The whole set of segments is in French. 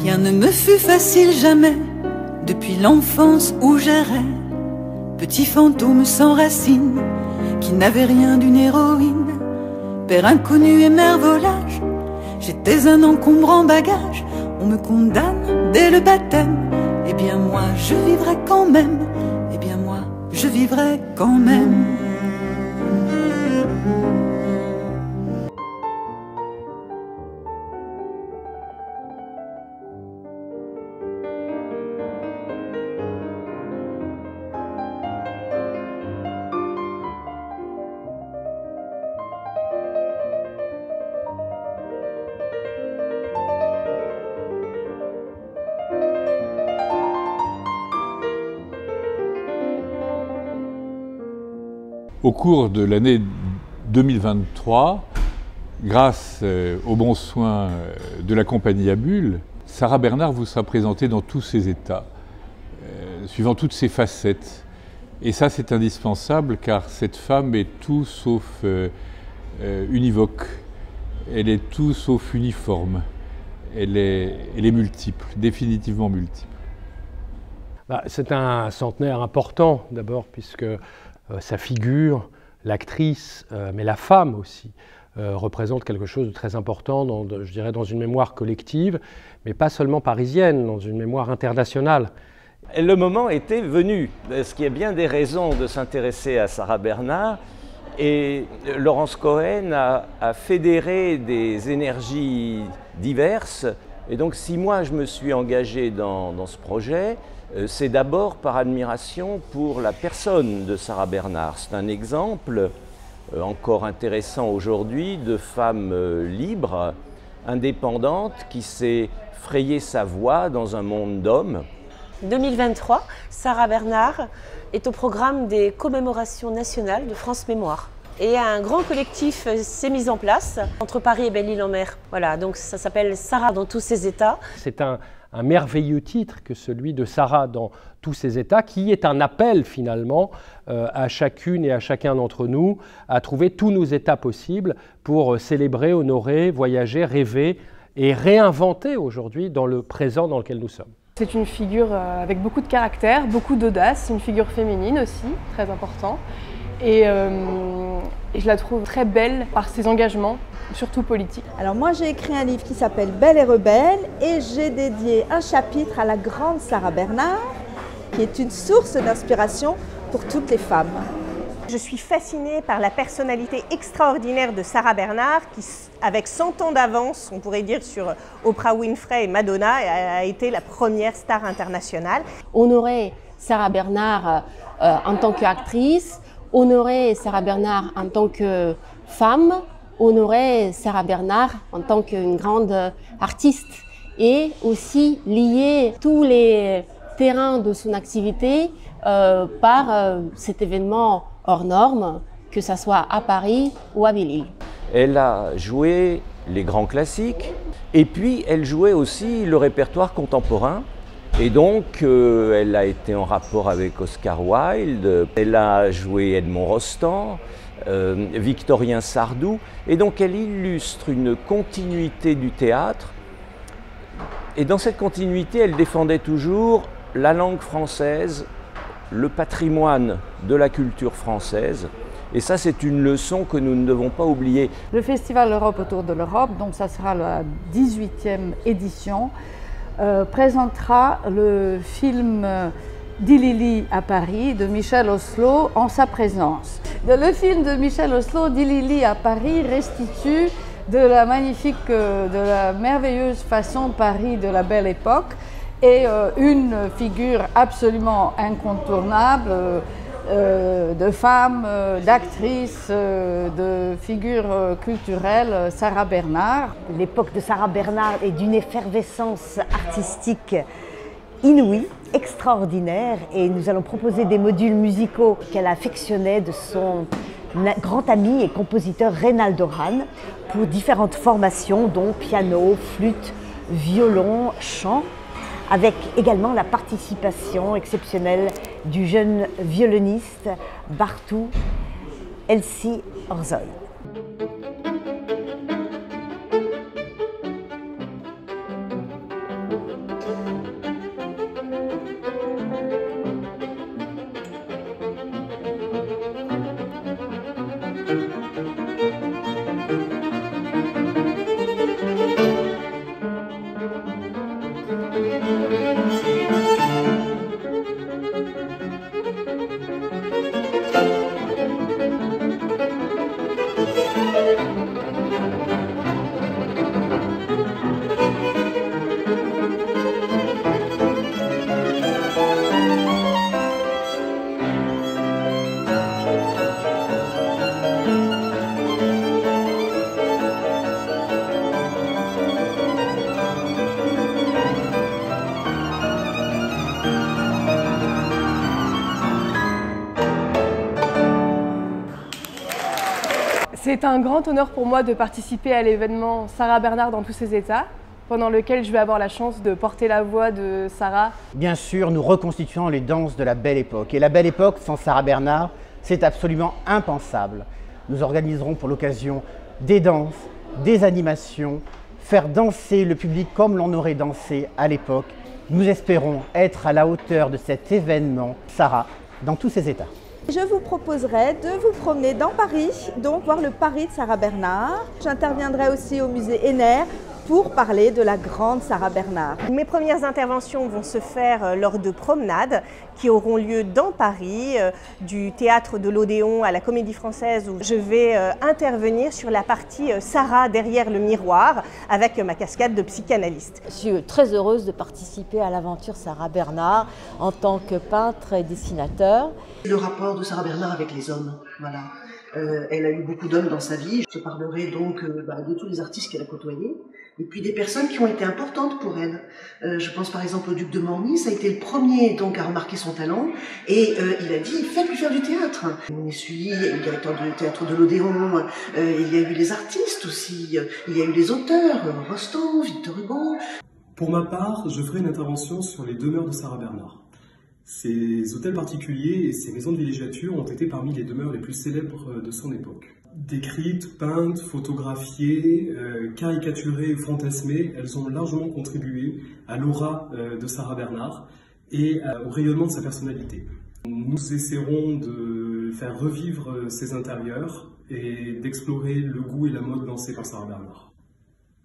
Rien ne me fut facile jamais, depuis l'enfance où j'errais, petit fantôme sans racines, qui n'avait rien d'une héroïne. Père inconnu et mère volage, j'étais un encombrant bagage. On me condamne dès le baptême, eh bien moi je vivrai quand même, eh bien moi je vivrai quand même. Au cours de l'année 2023, grâce aux bons soins de la compagnie Abule, Sarah Bernard vous sera présentée dans tous ses états, suivant toutes ses facettes. Et ça, c'est indispensable car cette femme est tout sauf univoque. Elle est tout sauf uniforme. Elle est multiple, définitivement multiple. C'est un centenaire important d'abord puisque sa figure, l'actrice, mais la femme aussi, représente quelque chose de très important, je dirais, dans une mémoire collective, mais pas seulement parisienne, dans une mémoire internationale. Le moment était venu, ce qui est bien des raisons de s'intéresser à Sarah Bernard, et Laurence Cohen a fédéré des énergies diverses. Et donc si moi je me suis engagé dans ce projet, c'est d'abord par admiration pour la personne de Sarah Bernard. C'est un exemple encore intéressant aujourd'hui de femme libre, indépendante, qui s'est frayé sa voie dans un monde d'hommes. 2023, Sarah Bernard est au programme des commémorations nationales de France Mémoire. Et un grand collectif s'est mis en place entre Paris et Belle-Île-en-Mer. Voilà, donc ça s'appelle Sarah dans tous ses états. C'est un merveilleux titre que celui de Sarah dans tous ses états, qui est un appel finalement à chacune et à chacun d'entre nous à trouver tous nos états possibles pour célébrer, honorer, voyager, rêver et réinventer aujourd'hui dans le présent dans lequel nous sommes. C'est une figure avec beaucoup de caractère, beaucoup d'audace, une figure féminine aussi, très important. Et je la trouve très belle par ses engagements, surtout politiques. Alors moi j'ai écrit un livre qui s'appelle Belle et rebelle et j'ai dédié un chapitre à la grande Sarah Bernard, qui est une source d'inspiration pour toutes les femmes. Je suis fascinée par la personnalité extraordinaire de Sarah Bernard qui, avec 100 ans d'avance, on pourrait dire sur Oprah Winfrey et Madonna, a été la première star internationale. Honorer Sarah Bernard en tant qu'actrice, honorer Sarah Bernard en tant que femme, honorer Sarah Bernard en tant qu'une grande artiste et aussi lier tous les terrains de son activité par cet événement hors norme, que ce soit à Paris ou à Belle-Île. Elle a joué les grands classiques et puis elle jouait aussi le répertoire contemporain. Et donc, elle a été en rapport avec Oscar Wilde, elle a joué Edmond Rostand, Victorien Sardou, et donc elle illustre une continuité du théâtre. Et dans cette continuité, elle défendait toujours la langue française, le patrimoine de la culture française. Et ça, c'est une leçon que nous ne devons pas oublier. Le Festival Europe autour de l'Europe, donc ça sera la 18e édition, présentera le film Dilili à Paris de Michel Oslo en sa présence. Le film de Michel Oslo, Dilili à Paris, restitue de la magnifique, de la merveilleuse façon Paris de la Belle Époque et une figure absolument incontournable de femme, d'actrice, de figure culturelle, Sarah Bernard. L'époque de Sarah Bernard est d'une effervescence artistique inouïe, extraordinaire, et nous allons proposer des modules musicaux qu'elle affectionnait de son grand ami et compositeur Reynaldo Hahn pour différentes formations, dont piano, flûte, violon, chant, avec également la participation exceptionnelle du jeune violoniste Bartu Elsi Orzoy. C'est un grand honneur pour moi de participer à l'événement Sarah Bernhardt dans tous ses états, pendant lequel je vais avoir la chance de porter la voix de Sarah. Bien sûr, nous reconstituons les danses de la Belle Époque. Et la Belle Époque, sans Sarah Bernhardt, c'est absolument impensable. Nous organiserons pour l'occasion des danses, des animations, faire danser le public comme l'on aurait dansé à l'époque. Nous espérons être à la hauteur de cet événement Sarah dans tous ses états. Je vous proposerai de vous promener dans Paris, donc voir le Paris de Sarah Bernhardt. J'interviendrai aussi au musée Henner pour parler de la grande Sarah Bernhardt. Mes premières interventions vont se faire lors de promenades qui auront lieu dans Paris, du théâtre de l'Odéon à la Comédie Française, où je vais intervenir sur la partie Sarah derrière le miroir avec ma casquette de psychanalyste. Je suis très heureuse de participer à l'aventure Sarah Bernhardt en tant que peintre et dessinateur. Le rapport de Sarah Bernhardt avec les hommes, voilà. Elle a eu beaucoup d'hommes dans sa vie. Je parlerai donc de tous les artistes qu'elle a côtoyés. Et puis des personnes qui ont été importantes pour elle. Je pense par exemple au duc de Morny, ça a été le premier donc à remarquer son talent, et il a dit faites-lui faire du théâtre. On est suivi, il y a eu le directeur du théâtre de l'Odéon, il y a eu les artistes aussi, il y a eu les auteurs, Rostand, Victor Hugo. Pour ma part, je ferai une intervention sur les demeures de Sarah Bernhardt. Ces hôtels particuliers et ces maisons de villégiature ont été parmi les demeures les plus célèbres de son époque. Décrites, peintes, photographiées, caricaturées et fantasmées, elles ont largement contribué à l'aura de Sarah Bernhardt et au rayonnement de sa personnalité. Nous essaierons de faire revivre ces intérieurs et d'explorer le goût et la mode lancés par Sarah Bernhardt.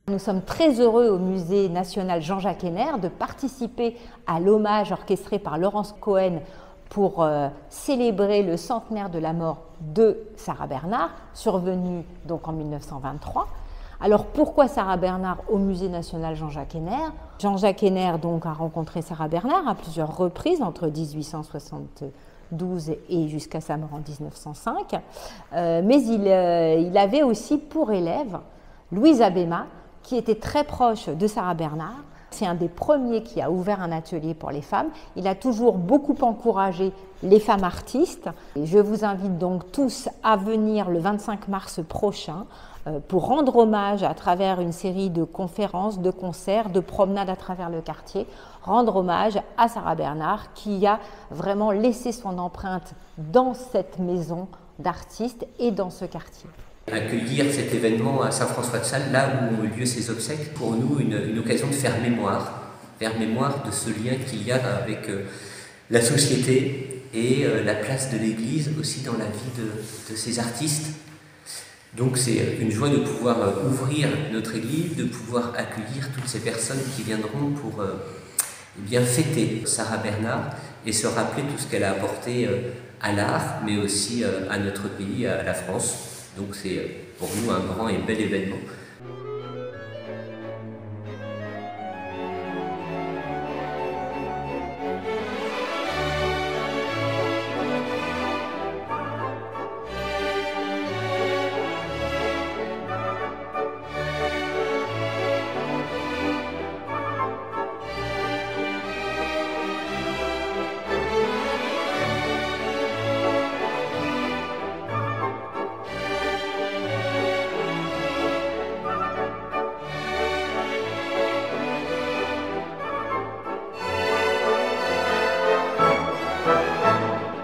Nous sommes très heureux au Musée national Jean-Jacques Henner de participer à l'hommage orchestré par Laurence Cohen pour célébrer le centenaire de la mort de Sarah Bernhardt, survenue donc en 1923. Alors pourquoi Sarah Bernhardt au Musée national Jean-Jacques Henner? Jean-Jacques Henner donc a rencontré Sarah Bernhardt à plusieurs reprises entre 1872 et jusqu'à sa mort en 1905, mais il avait aussi pour élève Louise Abéma, qui était très proche de Sarah Bernhardt. C'est un des premiers qui a ouvert un atelier pour les femmes. Il a toujours beaucoup encouragé les femmes artistes. Et je vous invite donc tous à venir le 25 mars prochain pour rendre hommage à travers une série de conférences, de concerts, de promenades à travers le quartier, rendre hommage à Sarah Bernhardt qui a vraiment laissé son empreinte dans cette maison d'artistes et dans ce quartier. Accueillir cet événement à Saint-François-de-Sales, là où ont eu lieu ces obsèques, pour nous une occasion de faire mémoire de ce lien qu'il y a avec la société et la place de l'Église aussi dans la vie de ces artistes. Donc c'est une joie de pouvoir ouvrir notre Église, de pouvoir accueillir toutes ces personnes qui viendront pour bien fêter Sarah Bernhardt et se rappeler tout ce qu'elle a apporté à l'art, mais aussi à notre pays, à la France. Donc c'est pour nous un grand et bel événement.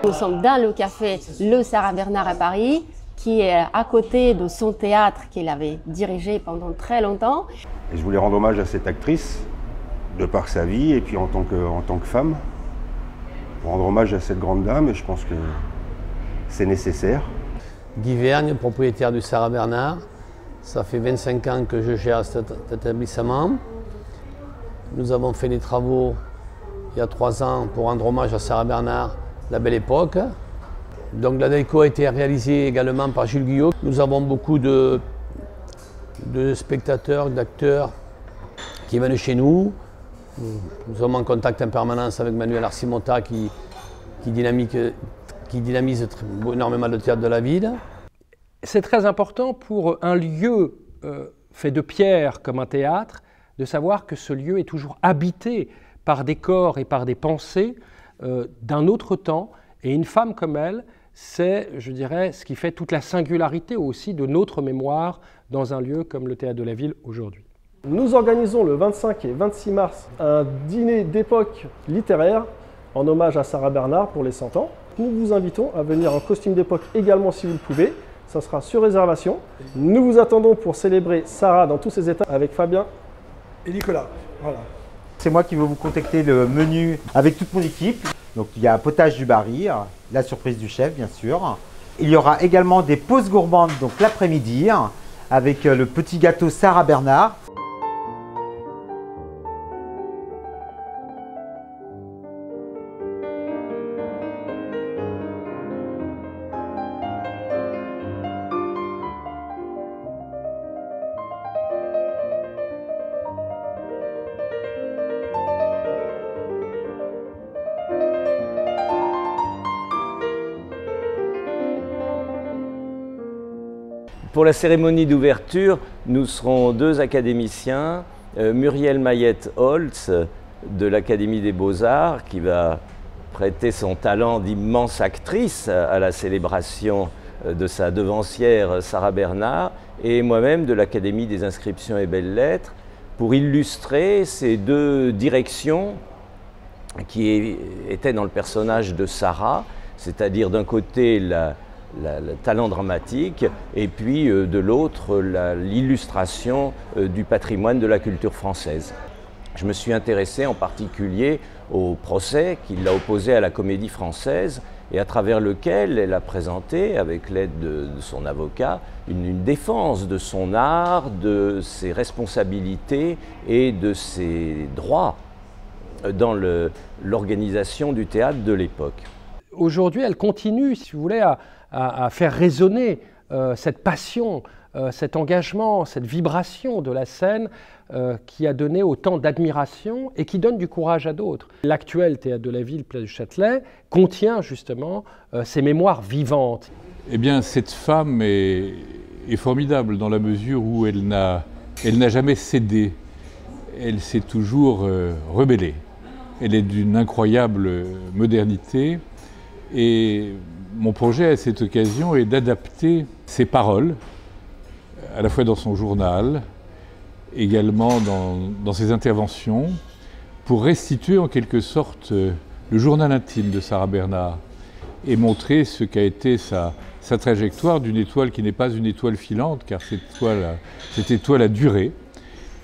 Nous sommes dans le café Le Sarah Bernhardt à Paris, qui est à côté de son théâtre qu'il avait dirigé pendant très longtemps. Et je voulais rendre hommage à cette actrice, de par sa vie et puis en tant que femme. Rendre hommage à cette grande dame, et je pense que c'est nécessaire. Guy Vergne, propriétaire du Sarah Bernhardt. Ça fait 25 ans que je gère cet établissement. Nous avons fait des travaux il y a 3 ans pour rendre hommage à Sarah Bernard, la belle époque. Donc la déco a été réalisée également par Jules Guyot. Nous avons beaucoup de spectateurs, d'acteurs qui viennent chez nous. Nous sommes en contact en permanence avec Manuel Arcimota qui dynamise énormément le théâtre de la ville. C'est très important pour un lieu fait de pierre comme un théâtre de savoir que ce lieu est toujours habité par des corps et par des pensées d'un autre temps. Et une femme comme elle, c'est, je dirais, ce qui fait toute la singularité aussi de notre mémoire dans un lieu comme le Théâtre de la Ville aujourd'hui. Nous organisons le 25 et 26 mars un dîner d'époque littéraire en hommage à Sarah Bernard pour les 100 ans. Nous vous invitons à venir en costume d'époque également si vous le pouvez. Ça sera sur réservation. Nous vous attendons pour célébrer Sarah dans tous ses états avec Fabien et Nicolas. Voilà. C'est moi qui vais vous contacter le menu avec toute mon équipe. Donc il y a un potage du Barry, la surprise du chef bien sûr. Il y aura également des pauses gourmandes donc l'après-midi avec le petit gâteau Sarah Bernard. Pour la cérémonie d'ouverture, nous serons 2 académiciens, Muriel Mayette-Holtz de l'Académie des Beaux-Arts qui va prêter son talent d'immense actrice à la célébration de sa devancière Sarah Bernard et moi-même de l'Académie des Inscriptions et Belles-Lettres pour illustrer ces 2 directions qui étaient dans le personnage de Sarah, c'est-à-dire d'un côté le talent dramatique et puis de l'autre l'illustration du patrimoine de la culture française. Je me suis intéressé en particulier au procès qui l'a opposé à la Comédie Française et à travers lequel elle a présenté, avec l'aide de son avocat, une défense de son art, de ses responsabilités et de ses droits dans l'organisation du théâtre de l'époque. Aujourd'hui, elle continue, si vous voulez, à faire résonner cette passion, cet engagement, cette vibration de la scène qui a donné autant d'admiration et qui donne du courage à d'autres. L'actuel Théâtre de la Ville, Place du Châtelet, contient justement ces mémoires vivantes. Eh bien, cette femme est formidable dans la mesure où elle n'a jamais cédé. Elle s'est toujours rebellée. Elle est d'une incroyable modernité. Et mon projet à cette occasion est d'adapter ses paroles, à la fois dans son journal, également dans ses interventions, pour restituer en quelque sorte le journal intime de Sarah Bernard et montrer ce qu'a été sa trajectoire d'une étoile qui n'est pas une étoile filante, car cette étoile a duré,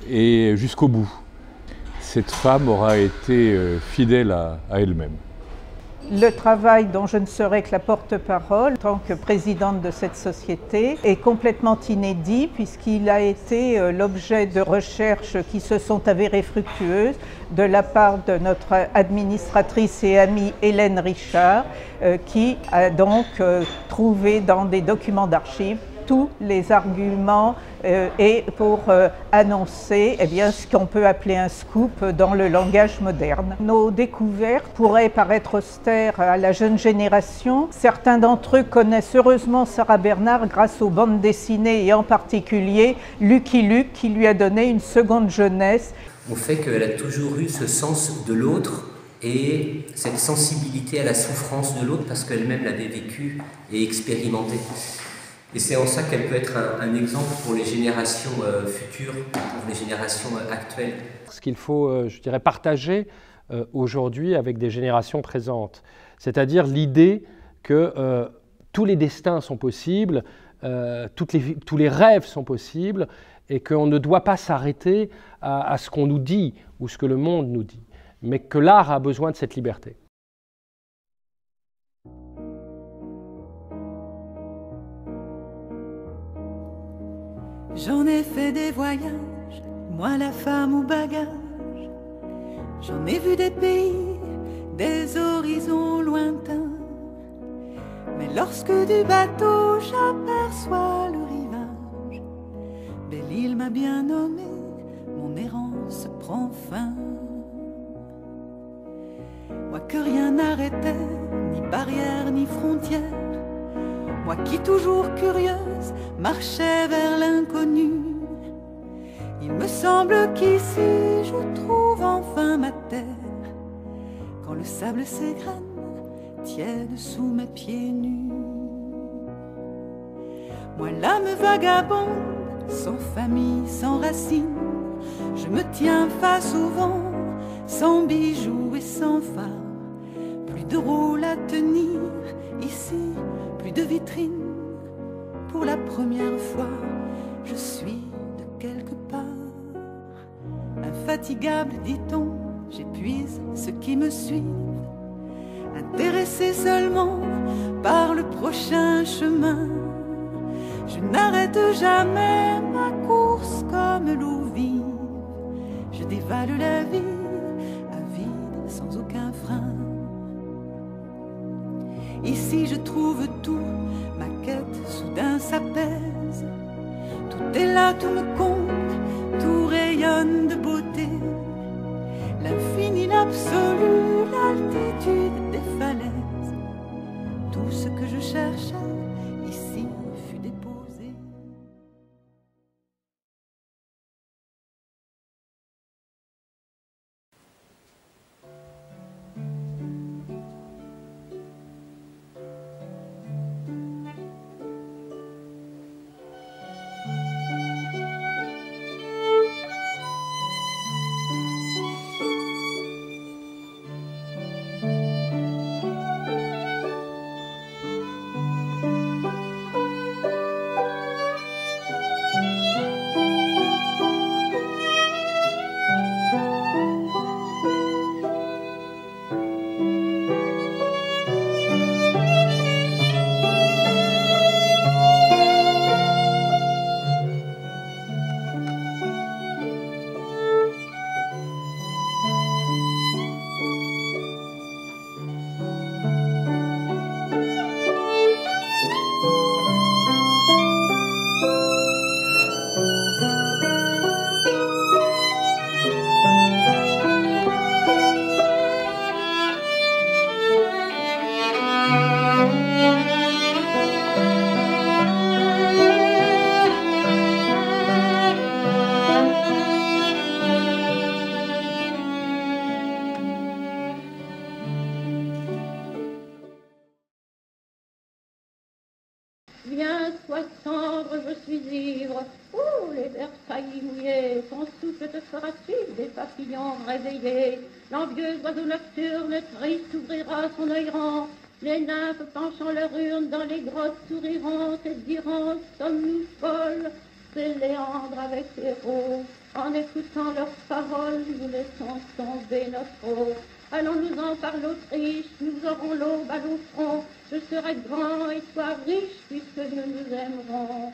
et jusqu'au bout. Cette femme aura été fidèle à elle-même. Le travail dont je ne serai que la porte-parole en tant que présidente de cette société est complètement inédit puisqu'il a été l'objet de recherches qui se sont avérées fructueuses de la part de notre administratrice et amie Hélène Richard qui a donc trouvé dans des documents d'archives tous les arguments et pour annoncer ce qu'on peut appeler un scoop dans le langage moderne. Nos découvertes pourraient paraître austères à la jeune génération. Certains d'entre eux connaissent heureusement Sarah Bernard grâce aux bandes dessinées et en particulier Lucky Luke qui lui a donné une seconde jeunesse. Au fait qu'elle a toujours eu ce sens de l'autre et cette sensibilité à la souffrance de l'autre parce qu'elle-même l'avait vécu et expérimenté. Et c'est en ça qu'elle peut être un exemple pour les générations futures, pour les générations actuelles. Ce qu'il faut, je dirais, partager aujourd'hui avec des générations présentes, c'est-à-dire l'idée que tous les destins sont possibles, tous les rêves sont possibles, et qu'on ne doit pas s'arrêter à ce qu'on nous dit ou ce que le monde nous dit, mais que l'art a besoin de cette liberté. J'en ai fait des voyages, moi la femme au bagage, J'en ai vu des pays, des horizons lointains. Mais lorsque du bateau j'aperçois le rivage, belle île m'a bien nommé, mon errance prend fin. Moi que rien n'arrêtait, ni barrière ni frontière, moi qui toujours curieuse marchais vers l'inconnu. Il me semble qu'ici je trouve enfin ma terre, quand le sable s'égrène, tiède sous mes pieds nus. Moi l'âme vagabonde, sans famille, sans racines, je me tiens face au vent, sans bijoux et sans phare. Plus de rôle à tenir, ici, plus de vitrine. Pour la première fois, je suis de quelque part. Infatigable, dit-on, j'épuise ceux qui me suivent. Intéressé seulement par le prochain chemin, je n'arrête jamais ma course comme l'eau vive. Je dévale la vie à vide sans aucun frein. Ici je trouve tout, ma quête soudain s'apaise. Tout est là, tout me comble, tout rayonne de beauté. L'infini, l'absolu, l'altitude des falaises. Tout ce que je cherchais ici fut déposé. Viens, sois tendre, je suis ivre. Oh, les Versailles mouillés, ton souffle te fera suivre des papillons réveillés. L'envieux oiseau nocturne, triste, ouvrira son œil rend. Les nymphes penchant leur urne dans les grottes souriront et diront, sommes-nous folles? C'est Léandre avec Héros. En écoutant leurs paroles, nous laissons tomber notre eau. Allons-nous-en par l'Autriche, nous aurons l'aube à l'au front. Je serai grand et toi riche, puisque nous nous aimerons.